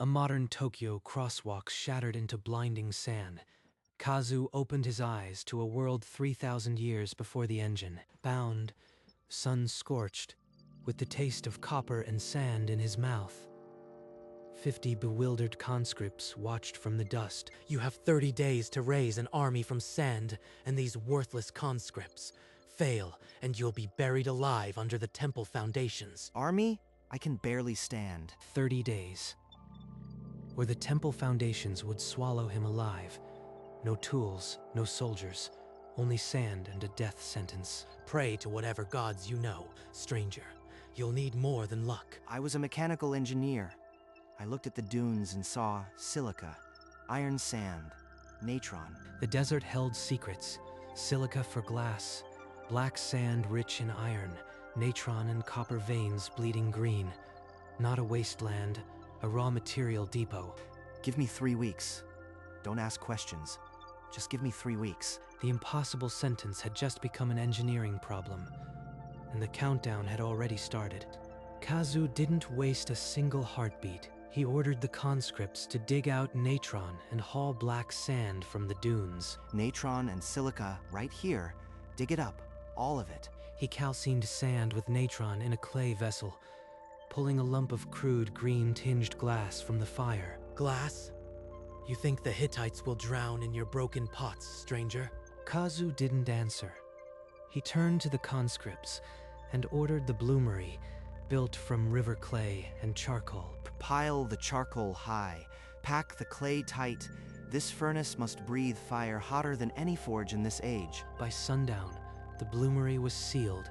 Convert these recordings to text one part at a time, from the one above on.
A modern Tokyo crosswalk shattered into blinding sand. Kazu opened his eyes to a world 3,000 years before the engine. Bound, sun-scorched, with the taste of copper and sand in his mouth. 50 bewildered conscripts watched from the dust. You have 30 days to raise an army from sand, and these worthless conscripts. Fail, and you'll be buried alive under the temple foundations. Army? I can barely stand. 30 days. Or the temple foundations would swallow him alive. No tools, no soldiers, only sand and a death sentence. Pray to whatever gods you know, stranger. You'll need more than luck. I was a mechanical engineer. I looked at the dunes and saw silica, iron sand, natron. The desert held secrets. Silica for glass, black sand rich in iron, natron and copper veins bleeding green. Not a wasteland, a raw material depot. Give me 3 weeks. Don't ask questions. Just give me 3 weeks. The impossible sentence had just become an engineering problem, and the countdown had already started. Kazu didn't waste a single heartbeat. He ordered the conscripts to dig out natron and haul black sand from the dunes. Natron and silica right here. Dig it up, all of it. He calcined sand with natron in a clay vessel, pulling a lump of crude green-tinged glass from the fire. Glass? You think the Hittites will drown in your broken pots, stranger? Kazu didn't answer. He turned to the conscripts and ordered the bloomery, built from river clay and charcoal. Pile the charcoal high. Pack the clay tight. This furnace must breathe fire hotter than any forge in this age. By sundown, the bloomery was sealed.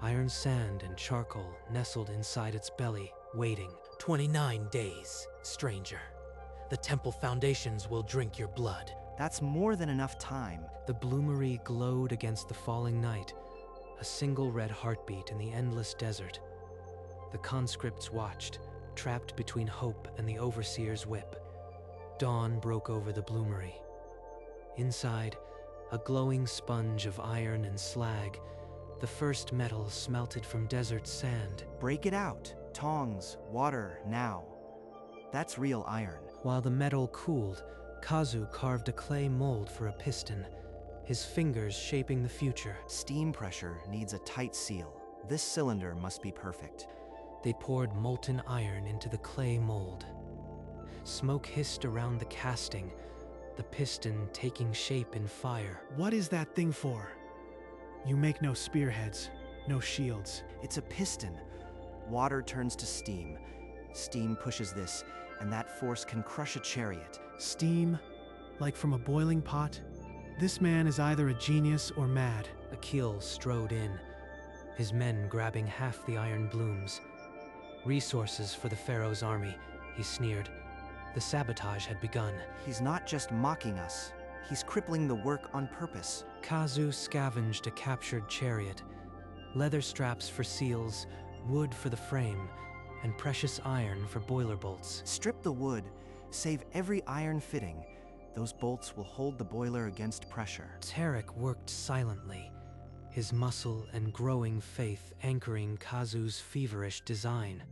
Iron sand and charcoal nestled inside its belly, waiting. 29 days, stranger. The temple foundations will drink your blood. That's more than enough time. The bloomery glowed against the falling night, a single red heartbeat in the endless desert. The conscripts watched, trapped between hope and the overseer's whip. Dawn broke over the bloomery. Inside, a glowing sponge of iron and slag, the first metal smelted from desert sand. Break it out. Tongs, water, now. That's real iron. While the metal cooled, Kazu carved a clay mold for a piston, his fingers shaping the future. Steam pressure needs a tight seal. This cylinder must be perfect. They poured molten iron into the clay mold. Smoke hissed around the casting, the piston taking shape in fire. What is that thing for? You make no spearheads, no shields. It's a piston. Water turns to steam. Steam pushes this, and that force can crush a chariot. Steam, like from a boiling pot? This man is either a genius or mad. Akil strode in, his men grabbing half the iron blooms. Resources for the Pharaoh's army, he sneered. The sabotage had begun. He's not just mocking us. He's crippling the work on purpose. Kazu scavenged a captured chariot. Leather straps for seals, wood for the frame, and precious iron for boiler bolts. Strip the wood. Save every iron fitting. Those bolts will hold the boiler against pressure. Tarek worked silently, his muscle and growing faith anchoring Kazu's feverish design.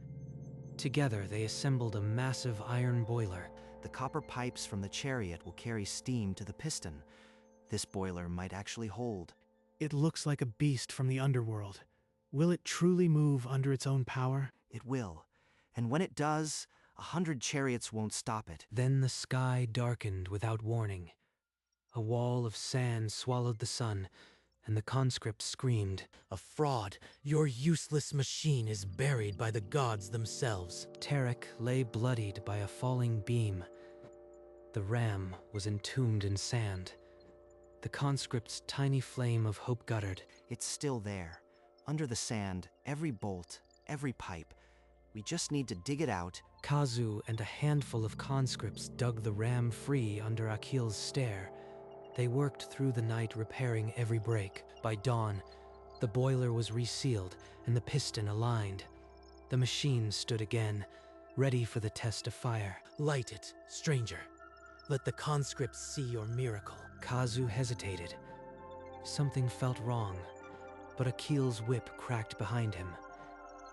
Together, they assembled a massive iron boiler. The copper pipes from the chariot will carry steam to the piston. This boiler might actually hold. It looks like a beast from the underworld. Will it truly move under its own power? It will. And when it does, 100 chariots won't stop it. Then the sky darkened without warning. A wall of sand swallowed the sun, and the conscript screamed. A fraud! Your useless machine is buried by the gods themselves. Tarek lay bloodied by a falling beam. The ram was entombed in sand. The conscript's tiny flame of hope guttered. It's still there. Under the sand, every bolt, every pipe. We just need to dig it out. Kazu and a handful of conscripts dug the ram free under Akil's stare. They worked through the night repairing every break. By dawn, the boiler was resealed and the piston aligned. The machine stood again, ready for the test of fire. Light it, stranger. Let the conscripts see your miracle. Kazu hesitated. Something felt wrong, but Akil's whip cracked behind him.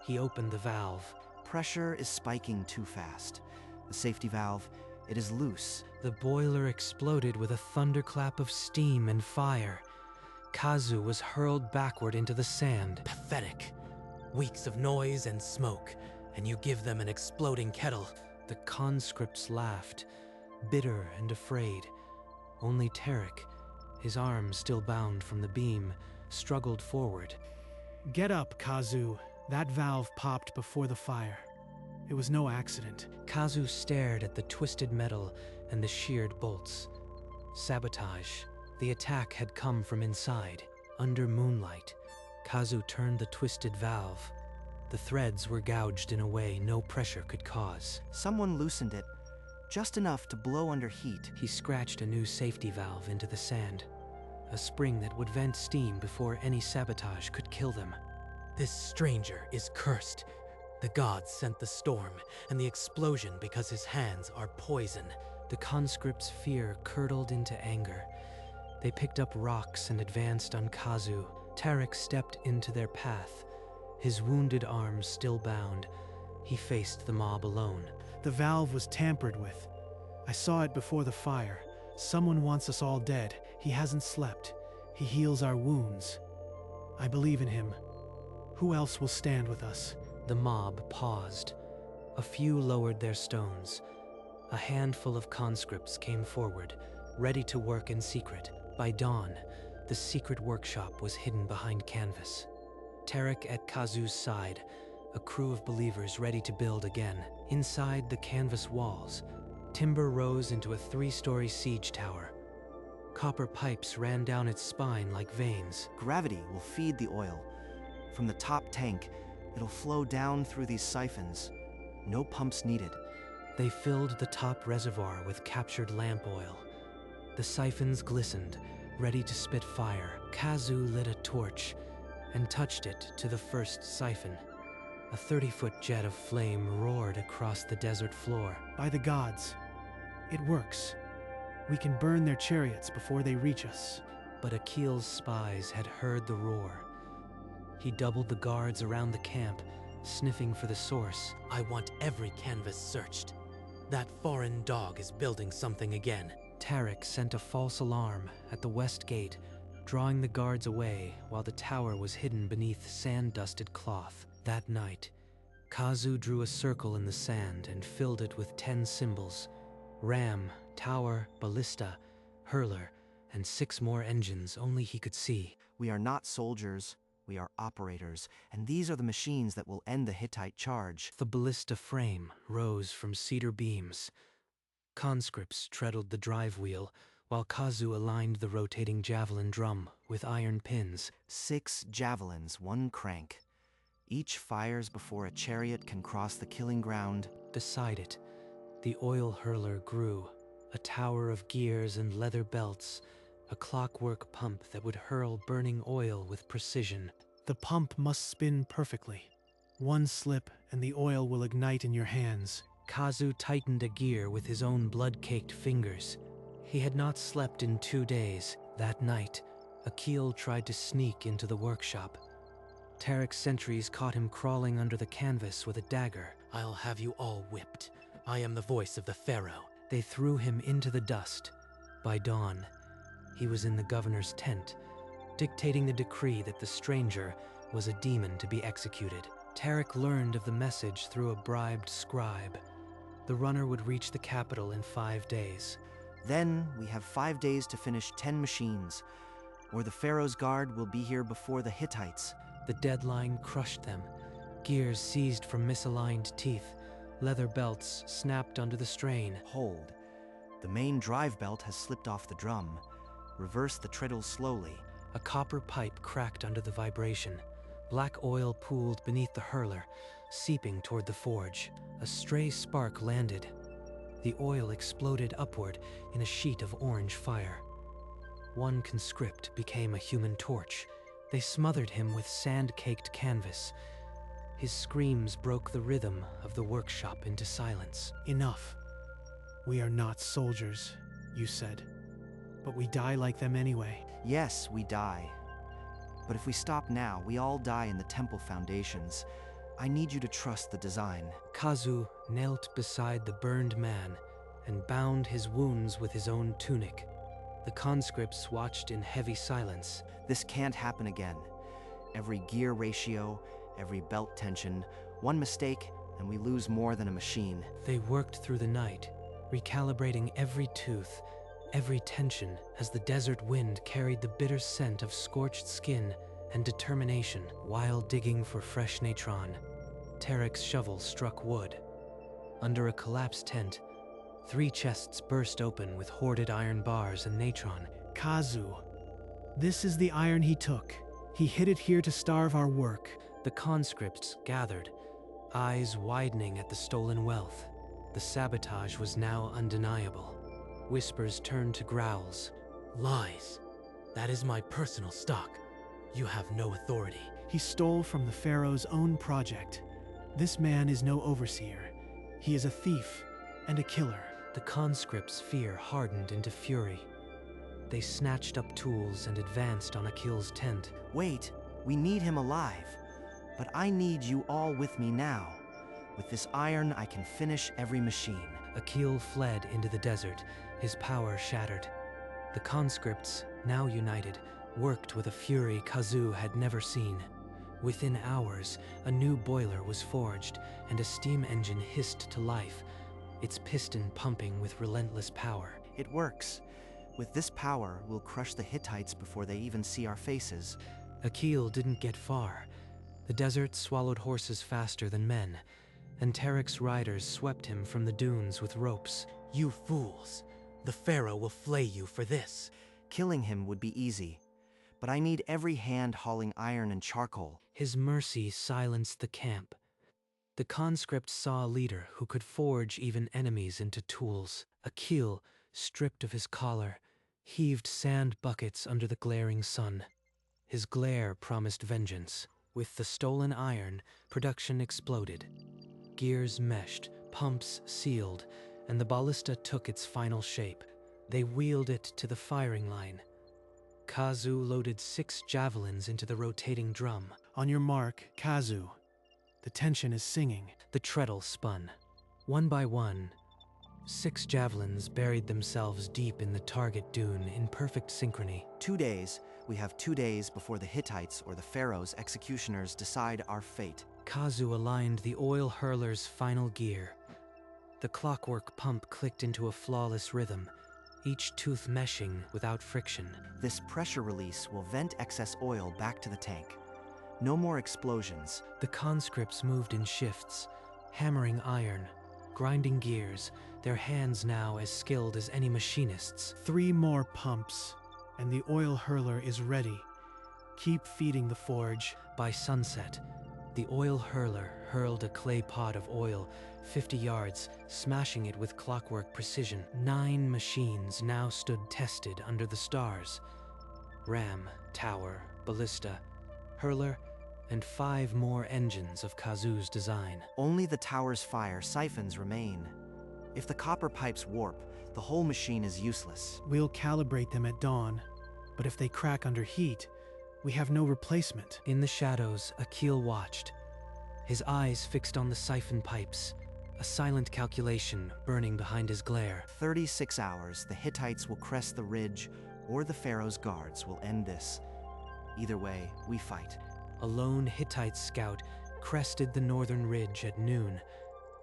He opened the valve. Pressure is spiking too fast. The safety valve, it is loose. The boiler exploded with a thunderclap of steam and fire. Kazu was hurled backward into the sand. Pathetic. Weeks of noise and smoke, and you give them an exploding kettle. The conscripts laughed, bitter and afraid. Only Tarek, his arm still bound from the beam, struggled forward. Get up, Kazu. That valve popped before the fire. It was no accident. Kazu stared at the twisted metal and the sheared bolts. Sabotage. The attack had come from inside. Under moonlight, Kazu turned the twisted valve. The threads were gouged in a way no pressure could cause. Someone loosened it, just enough to blow under heat. He scratched a new safety valve into the sand, a spring that would vent steam before any sabotage could kill them. This stranger is cursed. The gods sent the storm and the explosion because his hands are poison. The conscripts' fear curdled into anger. They picked up rocks and advanced on Kazu. Tarek stepped into their path, his wounded arms still bound. He faced the mob alone. The valve was tampered with. I saw it before the fire. Someone wants us all dead. He hasn't slept. He heals our wounds. I believe in him. Who else will stand with us? The mob paused. A few lowered their stones. A handful of conscripts came forward, ready to work in secret. By dawn, the secret workshop was hidden behind canvas. Tarek at Kazu's side, a crew of believers ready to build again. Inside the canvas walls, timber rose into a 3-story siege tower. Copper pipes ran down its spine like veins. Gravity will feed the oil. From the top tank, it'll flow down through these siphons. No pumps needed. They filled the top reservoir with captured lamp oil. The siphons glistened, ready to spit fire. Kazu lit a torch and touched it to the first siphon. A 30-foot jet of flame roared across the desert floor. By the gods, it works. We can burn their chariots before they reach us. But Akil's spies had heard the roar. He doubled the guards around the camp, sniffing for the source. I want every canvas searched. That foreign dog is building something again. Tarek sent a false alarm at the west gate, drawing the guards away while the tower was hidden beneath sand-dusted cloth. That night, Kazu drew a circle in the sand and filled it with 10 symbols: ram, tower, ballista, hurler, and 6 more engines only he could see. We are not soldiers, we are operators, and these are the machines that will end the Hittite charge. The ballista frame rose from cedar beams. Conscripts treadled the drive wheel, while Kazu aligned the rotating javelin drum with iron pins. 6 javelins, 1 crank. Each fires before a chariot can cross the killing ground. Beside it, the oil hurler grew, a tower of gears and leather belts, a clockwork pump that would hurl burning oil with precision. The pump must spin perfectly. One slip and the oil will ignite in your hands. Kazu tightened a gear with his own blood-caked fingers. He had not slept in 2 days. That night, Akil tried to sneak into the workshop. Tarek's sentries caught him crawling under the canvas with a dagger. I'll have you all whipped. I am the voice of the Pharaoh. They threw him into the dust. By dawn, he was in the governor's tent, dictating the decree that the stranger was a demon to be executed. Tarek learned of the message through a bribed scribe. The runner would reach the capital in 5 days. Then we have 5 days to finish 10 machines, or the Pharaoh's guard will be here before the Hittites. The deadline crushed them. Gears seized from misaligned teeth. Leather belts snapped under the strain. Hold. The main drive belt has slipped off the drum. Reverse the treadle slowly. A copper pipe cracked under the vibration. Black oil pooled beneath the hurler, seeping toward the forge. A stray spark landed. The oil exploded upward in a sheet of orange fire. One conscript became a human torch. They smothered him with sand-caked canvas. His screams broke the rhythm of the workshop into silence. Enough. We are not soldiers, you said. But we die like them anyway. Yes, we die. But if we stop now, we all die in the temple foundations. I need you to trust the design. Kazu knelt beside the burned man and bound his wounds with his own tunic. The conscripts watched in heavy silence. This can't happen again. Every gear ratio, every belt tension, one mistake, and we lose more than a machine. They worked through the night, recalibrating every tooth, every tension, as the desert wind carried the bitter scent of scorched skin and determination. While digging for fresh natron, Tarek's shovel struck wood. Under a collapsed tent, 3 chests burst open with hoarded iron bars and natron. Kazu. This is the iron he took. He hid it here to starve our work. The conscripts gathered, eyes widening at the stolen wealth. The sabotage was now undeniable. Whispers turned to growls. Lies. That is my personal stock. You have no authority. He stole from the Pharaoh's own project. This man is no overseer. He is a thief and a killer. The conscripts' fear hardened into fury. They snatched up tools and advanced on Akil's tent. Wait, we need him alive. But I need you all with me now. With this iron, I can finish every machine. Akil fled into the desert, his power shattered. The conscripts, now united, worked with a fury Kazu had never seen. Within hours, a new boiler was forged, and a steam engine hissed to life, its piston pumping with relentless power. It works. With this power, we'll crush the Hittites before they even see our faces. Akil didn't get far. The desert swallowed horses faster than men, and Tarek's riders swept him from the dunes with ropes. You fools! The Pharaoh will flay you for this. Killing him would be easy, but I need every hand hauling iron and charcoal. His mercy silenced the camp. The conscripts saw a leader who could forge even enemies into tools. Akil, stripped of his collar, heaved sand buckets under the glaring sun. His glare promised vengeance. With the stolen iron, production exploded. Gears meshed, pumps sealed, and the ballista took its final shape. They wheeled it to the firing line. Kazu loaded 6 javelins into the rotating drum. On your mark, Kazu. The tension is singing. The treadle spun. One by one, 6 javelins buried themselves deep in the target dune in perfect synchrony. 2 days. We have 2 days before the Hittites or the Pharaoh's executioners decide our fate. Kazu aligned the oil hurler's final gear. The clockwork pump clicked into a flawless rhythm, each tooth meshing without friction. This pressure release will vent excess oil back to the tank. No more explosions. The conscripts moved in shifts, hammering iron, grinding gears, their hands now as skilled as any machinist's. 3 more pumps, and the oil hurler is ready. Keep feeding the forge. By sunset, the oil hurler hurled a clay pot of oil 50 yards, smashing it with clockwork precision. 9 machines now stood tested under the stars. Ram, tower, ballista, hurler, and 5 more engines of Kazu's design. Only the tower's fire siphons remain. If the copper pipes warp, the whole machine is useless. We'll calibrate them at dawn, but if they crack under heat, we have no replacement. In the shadows, Akil watched, his eyes fixed on the siphon pipes, a silent calculation burning behind his glare. 36 hours, the Hittites will crest the ridge, or the Pharaoh's guards will end this. Either way, we fight. A lone Hittite scout crested the northern ridge at noon,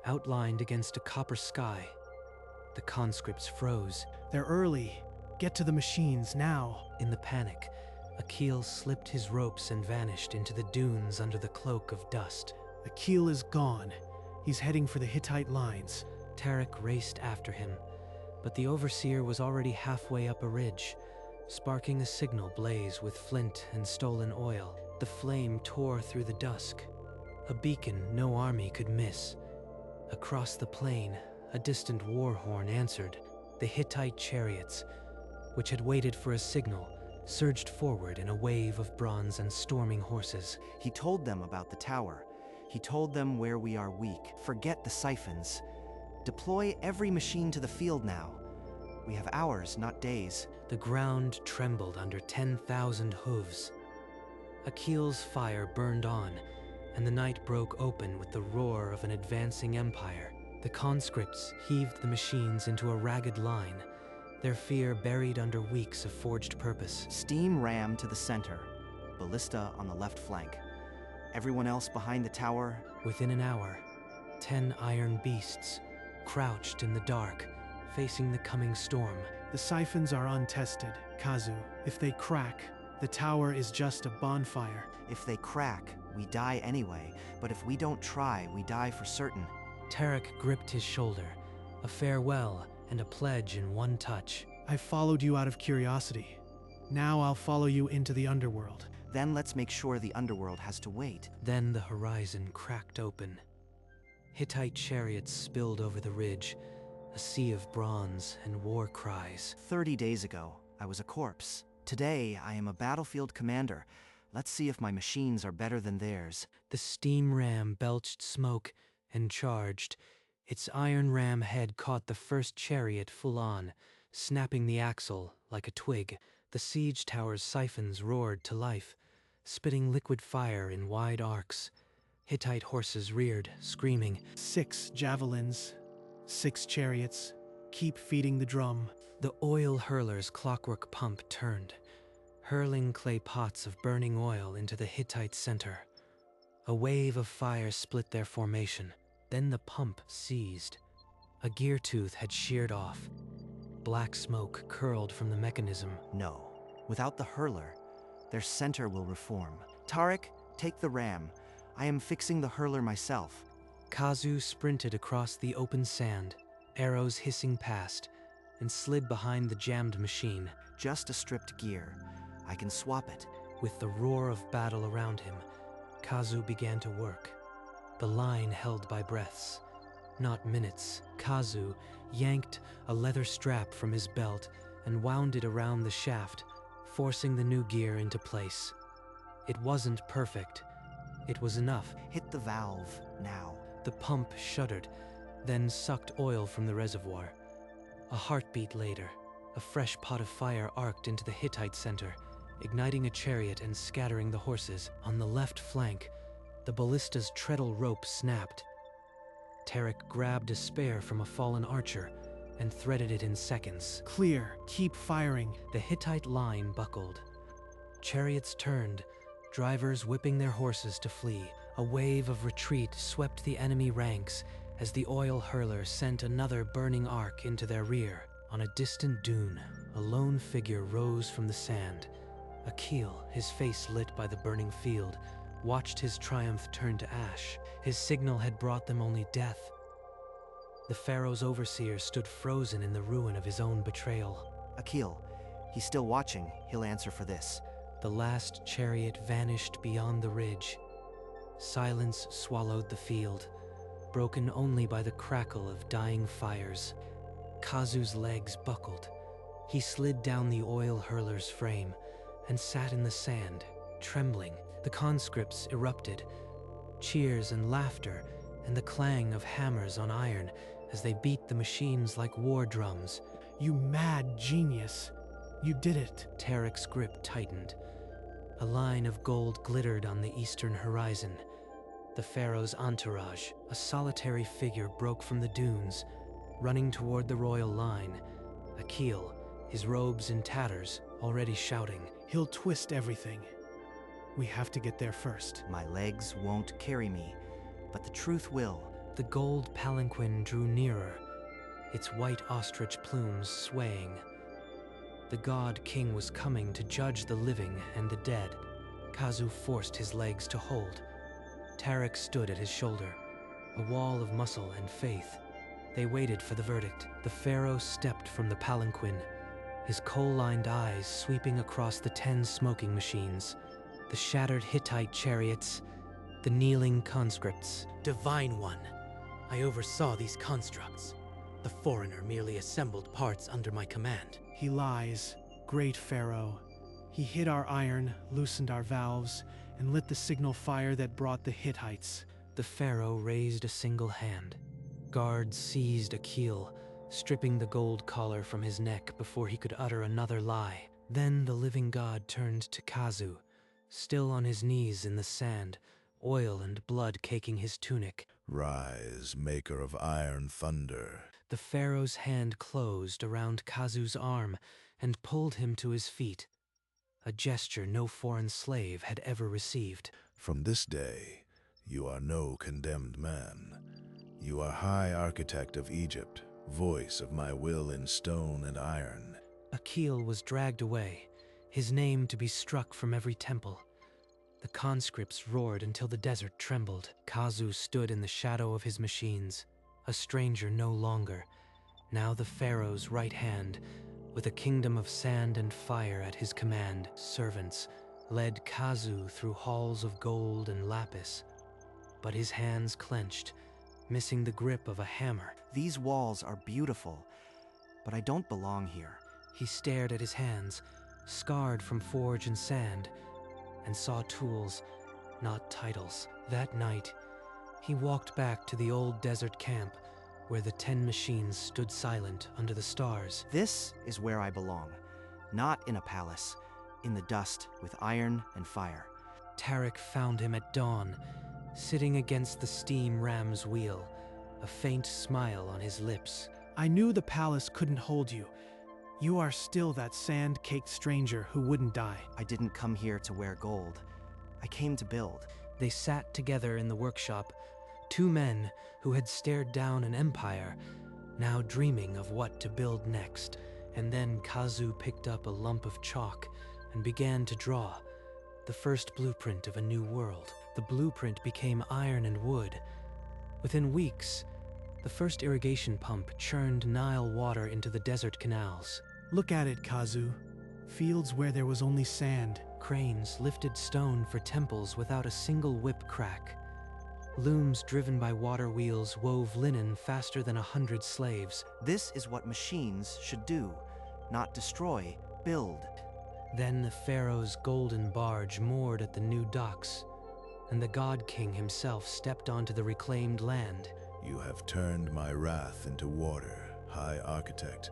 outlined against a copper sky. The conscripts froze. They're early. Get to the machines now. In the panic, Akil slipped his ropes and vanished into the dunes under the cloak of dust. Akil is gone. He's heading for the Hittite lines. Tarek raced after him, but the overseer was already halfway up a ridge, sparking a signal blaze with flint and stolen oil. The flame tore through the dusk, a beacon no army could miss. Across the plain, a distant war horn answered. The Hittite chariots, which had waited for a signal, surged forward in a wave of bronze and storming horses. He told them about the tower. He told them where we are weak. Forget the siphons. Deploy every machine to the field now. We have hours, not days. The ground trembled under 10,000 hooves. Akil's fire burned on, and the night broke open with the roar of an advancing empire. The conscripts heaved the machines into a ragged line, their fear buried under weeks of forged purpose. Steam ram to the center, ballista on the left flank. Everyone else behind the tower. Within an hour, 10 iron beasts crouched in the dark, facing the coming storm. The siphons are untested, Kazu. If they crack, the tower is just a bonfire. If they crack, we die anyway, but if we don't try, we die for certain. Tarek gripped his shoulder, a farewell and a pledge in one touch. I followed you out of curiosity. Now I'll follow you into the underworld. Then let's make sure the underworld has to wait. Then the horizon cracked open. Hittite chariots spilled over the ridge, a sea of bronze and war cries. 30 days ago, I was a corpse. Today, I am a battlefield commander. Let's see if my machines are better than theirs. The steam ram belched smoke and charged. Its iron ram head caught the first chariot full on, snapping the axle like a twig. The siege tower's siphons roared to life, spitting liquid fire in wide arcs. Hittite horses reared, screaming. 6 javelins, 6 chariots. Keep feeding the drum. The oil hurler's clockwork pump turned, hurling clay pots of burning oil into the Hittite center. A wave of fire split their formation. Then the pump seized. A gear tooth had sheared off. Black smoke curled from the mechanism. No. Without the hurler, their center will reform. Tarek, take the ram. I am fixing the hurler myself. Kazu sprinted across the open sand, arrows hissing past, and slid behind the jammed machine. Just a stripped gear. I can swap it. With the roar of battle around him, Kazu began to work. The line held by breaths, not minutes. Kazu yanked a leather strap from his belt and wound it around the shaft, forcing the new gear into place. It wasn't perfect. It was enough. Hit the valve, now. The pump shuddered, then sucked oil from the reservoir. A heartbeat later, a fresh pot of fire arced into the Hittite center, igniting a chariot and scattering the horses. On the left flank, the ballista's treadle rope snapped. Tarek grabbed a spear from a fallen archer and threaded it in seconds. Clear. Keep firing. The Hittite line buckled. Chariots turned, drivers whipping their horses to flee. A wave of retreat swept the enemy ranks as the oil hurler sent another burning arc into their rear. On a distant dune, a lone figure rose from the sand. Akil, his face lit by the burning field, watched his triumph turn to ash. His signal had brought them only death. The Pharaoh's overseer stood frozen in the ruin of his own betrayal. Akil, he's still watching. He'll answer for this. The last chariot vanished beyond the ridge. Silence swallowed the field, broken only by the crackle of dying fires. Kazu's legs buckled. He slid down the oil hurler's frame and sat in the sand, trembling. The conscripts erupted, cheers and laughter, and the clang of hammers on iron as they beat the machines like war drums. You mad genius. You did it. Tarek's grip tightened. A line of gold glittered on the eastern horizon. The Pharaoh's entourage, a solitary figure, broke from the dunes, running toward the royal line. Akil, his robes in tatters, already shouting. He'll twist everything. We have to get there first. My legs won't carry me, but the truth will. The gold palanquin drew nearer, its white ostrich plumes swaying. The god king was coming to judge the living and the dead. Kazu forced his legs to hold. Tarek stood at his shoulder, a wall of muscle and faith. They waited for the verdict. The Pharaoh stepped from the palanquin, his coal-lined eyes sweeping across the 10 smoking machines, the shattered Hittite chariots, the kneeling conscripts. Divine One, I oversaw these constructs. The foreigner merely assembled parts under my command. He lies, great Pharaoh. He hid our iron, loosened our valves, and lit the signal fire that brought the Hittites. The Pharaoh raised a single hand. Guards seized Akil, stripping the gold collar from his neck before he could utter another lie. Then the living god turned to Kazu, still on his knees in the sand, oil and blood caking his tunic. Rise, maker of iron thunder. The pharaoh's hand closed around Kazu's arm and pulled him to his feet, a gesture no foreign slave had ever received. From this day, you are no condemned man. You are High Architect of Egypt, voice of my will in stone and iron. Akil was dragged away, his name to be struck from every temple. The conscripts roared until the desert trembled. Kazu stood in the shadow of his machines, a stranger no longer, now the pharaoh's right hand, with a kingdom of sand and fire at his command. Servants led Kazu through halls of gold and lapis, but his hands clenched, missing the grip of a hammer. These walls are beautiful, but I don't belong here. He stared at his hands, scarred from forge and sand, and saw tools, not titles. That night, he walked back to the old desert camp, where the 10 machines stood silent under the stars. This is where I belong, not in a palace, in the dust with iron and fire. Tarek found him at dawn, sitting against the steam ram's wheel, a faint smile on his lips. I knew the palace couldn't hold you. You are still that sand-caked stranger who wouldn't die. I didn't come here to wear gold. I came to build. They sat together in the workshop, 2 men who had stared down an empire, now dreaming of what to build next. And then Kazu picked up a lump of chalk and began to draw, the first blueprint of a new world. The blueprint became iron and wood. Within weeks, the first irrigation pump churned Nile water into the desert canals. Look at it, Kazu. Fields where there was only sand. Cranes lifted stone for temples without a single whip crack. Looms driven by water wheels wove linen faster than 100 slaves. This is what machines should do, not destroy, build. Then the pharaoh's golden barge moored at the new docks, and the god king himself stepped onto the reclaimed land. You have turned my wrath into water, High Architect.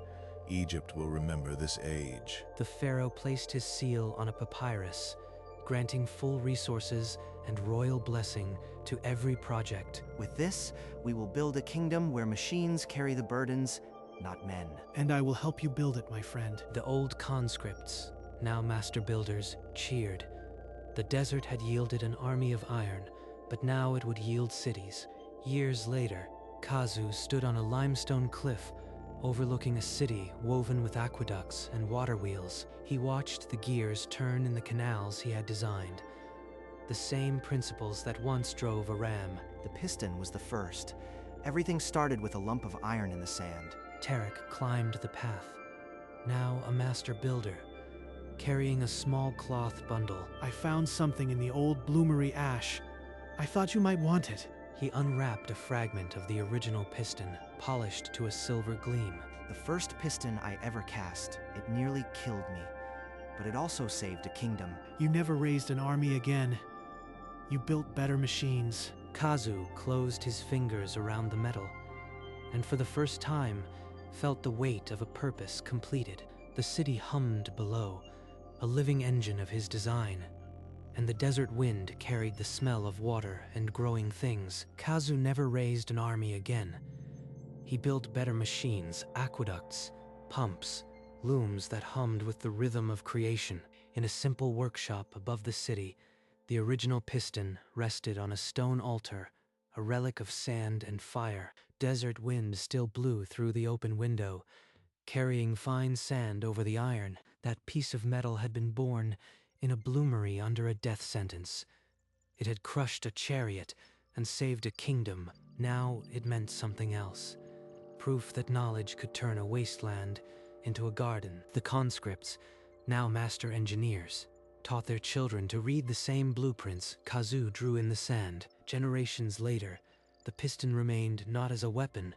Egypt will remember this age. The pharaoh placed his seal on a papyrus, granting full resources and royal blessing to every project. With this, we will build a kingdom where machines carry the burdens, not men. And I will help you build it, my friend. The old conscripts, now master builders, cheered. The desert had yielded an army of iron, but now it would yield cities. Years later, Kazu stood on a limestone cliff overlooking a city woven with aqueducts and water wheels. He watched the gears turn in the canals he had designed, the same principles that once drove a ram. The piston was the first. Everything started with a lump of iron in the sand. Tarek climbed the path, now a master builder, carrying a small cloth bundle. I found something in the old bloomery ash. I thought you might want it. He unwrapped a fragment of the original piston, polished to a silver gleam. The first piston I ever cast. It nearly killed me, but it also saved a kingdom. You never raised an army again. You built better machines. Kazu closed his fingers around the metal, and for the first time, felt the weight of a purpose completed. The city hummed below, a living engine of his design, and the desert wind carried the smell of water and growing things. Kazu never raised an army again. He built better machines, aqueducts, pumps, looms that hummed with the rhythm of creation. In a simple workshop above the city, the original piston rested on a stone altar, a relic of sand and fire. Desert wind still blew through the open window, carrying fine sand over the iron. That piece of metal had been born in a bloomery under a death sentence. It had crushed a chariot and saved a kingdom. Now it meant something else. Proof that knowledge could turn a wasteland into a garden. The conscripts, now master engineers, taught their children to read the same blueprints Kazu drew in the sand. Generations later, the piston remained not as a weapon,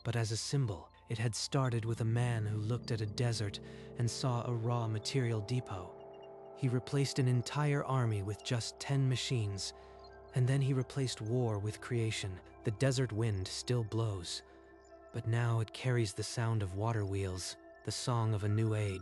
but as a symbol. It had started with a man who looked at a desert and saw a raw material depot. He replaced an entire army with just 10 machines, and then he replaced war with creation. The desert wind still blows, but now it carries the sound of water wheels, the song of a new age.